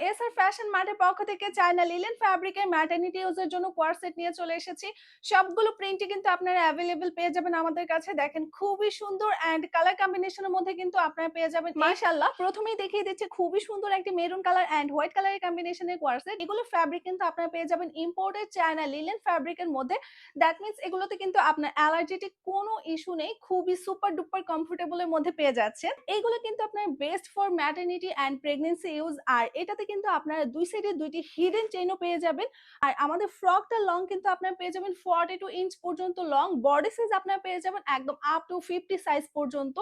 SR fashion মার্টের পক্ষ থেকে China linen ফ্যাব্রিকের ম্যাটারনিটি ইউজের জন্য কোয়ার সেট নিয়ে চলে এসেছি। সবগুলো প্রিন্টই কিন্তু আপনারা অ্যাভেলেবল পেয়ে যাবেন আমাদের কাছে। দেখেন খুবই সুন্দর অ্যান্ড কালার কম্বিনেশনের মধ্যে কিন্তু আপনারা পেয়ে যাবেন। মাশাআল্লাহ, প্রথমেই দেখিয়ে দিচ্ছি খুবই সুন্দর একটি মেরুন কালার অ্যান্ড হোয়াইট কালারের কম্বিনেশনের কোয়ার সেট। এগুলো ফ্যাব্রিক কিন্তু আপনারা পেয়ে যাবেন ইম্পোর্টেড চায়না লিলেন ফ্যাব্রিকের মধ্যে। দ্যাট মিন্স এগুলোতে কিন্তু আপনার অ্যালার্জেটিক কোনো ইস্যু নেই। খুবই সুপার ডুপার কমফোর্টেবল এর মধ্যে পেয়ে যাচ্ছেন। এইগুলো কিন্তু আপনার best for maternity and pregnancy use. আর এটাতে কিন্তু আপনারা দুই সাইডে দুইটি হিডেন চেইনও পেয়ে যাবেন। আর আমাদের ফ্রকটা লং কিন্তু আপনারা পেয়ে যাবেন 42 ইঞ্চ পর্যন্ত লং। বডি সাইজ আপনারা পেয়ে যাবেন একদম আপ টু 50 সাইজ পর্যন্ত।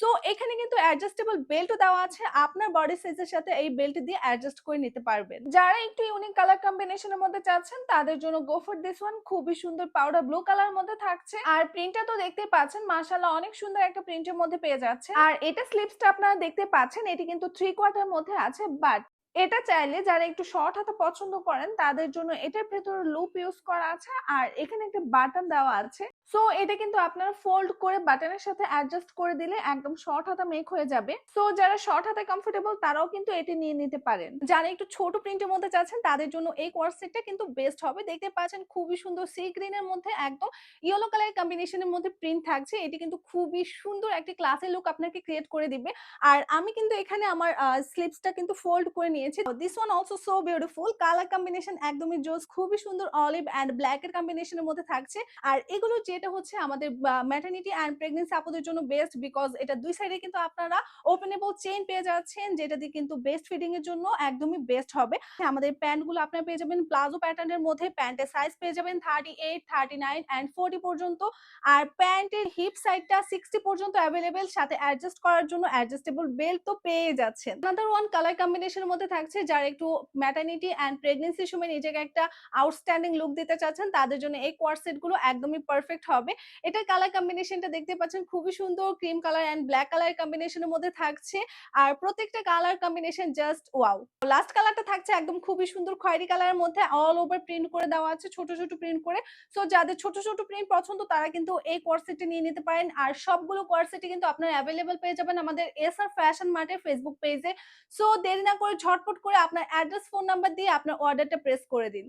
সো এখানে কিন্তু অ্যাডজাস্টেবল বেল্টও দেওয়া আছে। আপনার বডি সাইজের সাথে এই বেল্ট দিয়ে অ্যাডজাস্ট করে নিতে পারবেন। যারা একটু ইউনিক কালার কম্বিনেশনের মধ্যে চাচ্ছেন তাদের জন্য গো ফর দিস ওয়ান। খুবই সুন্দর পাউডার ব্লু কালার মধ্যে থাকছে। আর প্রিন্টটা তো দেখতেই পাচ্ছেন, মাশাআল্লাহ অনেক সুন্দর একটা প্রিন্টের মধ্যে পেয়ে যাচ্ছে। আর এটা স্লিপসটা আপনারা দেখতে পাচ্ছেন, এটি কিন্তু 3/4 মধ্যে আছে। বাট এটা চাইলে যারা একটু শর্ট হাতা পছন্দ করেন তাদের জন্য এটার ভেতরে লুপ ইউজ করা আছে। আর এখানে একটা বাটন দেওয়া আছে। সো এটা কিন্তু আপনারা ফোল্ড করে বাটনের সাথে অ্যাডজাস্ট করে দিলে একদম শর্ট হাতা মেক হয়ে যাবে। সো যারা শর্ট হাতে কমফোর্টেবল তারাও কিন্তু এটি নিয়ে নিতে পারেন। যারা একটু ছোট প্রিন্টের মধ্যে চাচ্ছেন তাদের জন্য এই কোয়ার সেটটা কিন্তু বেস্ট হবে। দেখতে পাচ্ছেন খুবই সুন্দর সি গ্রিনের মধ্যে একদম ইয়েলো কালার কম্বিনেশনের মধ্যে প্রিন্ট থাকছে। এটি কিন্তু খুবই সুন্দর একটি ক্লাসি লুক আপনাকে ক্রিয়েট করে দিবে। আর আমি কিন্তু এখানে আমার স্লিপসটা কিন্তু ফোল্ড করে নিয়েছি। This one also so beautiful. Colour combination একদমই জোস, খুবই সুন্দর অলিভ এন্ড ব্ল্যাক এর কম্বিনেশনের মধ্যে থাকছে। আর এগুলো যেটা হচ্ছে আমাদের ম্যাটারনিটি এন্ড প্রেগন্যান্সি আপুদের জন্য বেস্ট, বিকজ এটা দুই সাইডে কিন্তু আপনারা ওপেনেবল চেইন পেয়ে যাচ্ছেন, যেটা দিয়ে কিন্তু বেস্ট ফিটিং এর জন্য একদমই বেস্ট হবে। আমাদের প্যান্ট গুলো আপনারা পেয়ে যাবেন প্লাজো প্যাটার্নের মধ্যে। প্যান্টের সাইজ পেয়ে যাবেন 38, 39 এন্ড 40 পর্যন্ত। আর প্যান্টের হিপ সাইডটা 60 পর্যন্ত অ্যাভেলেবেল, সাথে অ্যাডজাস্ট করার জন্য অ্যাডজাস্টেবল বেল্ট তো পেয়ে যাচ্ছেন। আনাদার ওয়ান কালার কম্বিনেশনের মধ্যে থাকছে, যারা একটু ম্যাটারনিটি এন্ড প্রেগন্যান্সির সময় নিজেকে একটা আউটস্ট্যান্ডিং লুক দিতে চাচ্ছেন তাদের জন্য এই কোয়ার সেট গুলো একদমই পারফেক্ট হবে। এটার কালার কম্বিনেশনটা দেখতে পাচ্ছেন খুবই সুন্দর, cream colour and black colour কম্বিনেশনের মধ্যে থাকছে। আর প্রত্যেকটা colour combination just wow. Last কালারটা থাকছে একদম খুবই সুন্দর খয়েরি কালারের মধ্যে, অল ওভার প্রিন্ট করে দেওয়া আছে, ছোট ছোট প্রিন্ট করে। সো যাদের ছোট ছোট প্রিন্ট পছন্দ তারা কিন্তু এই কোয়ার সেটটি নিয়ে নিতে পারেন। আর সবগুলো কোয়ার সেটই কিন্তু আপনারা অ্যাভেলেবল পেয়ে যাবেন আমাদের এসআর ফ্যাশন মার্টের ফেসবুক পেজে। সো দেরি না করে ঝটপট করে আপনার অ্যাড্রেস, ফোন নাম্বার দিয়ে আপনার অর্ডারটা প্রেস করে দিন।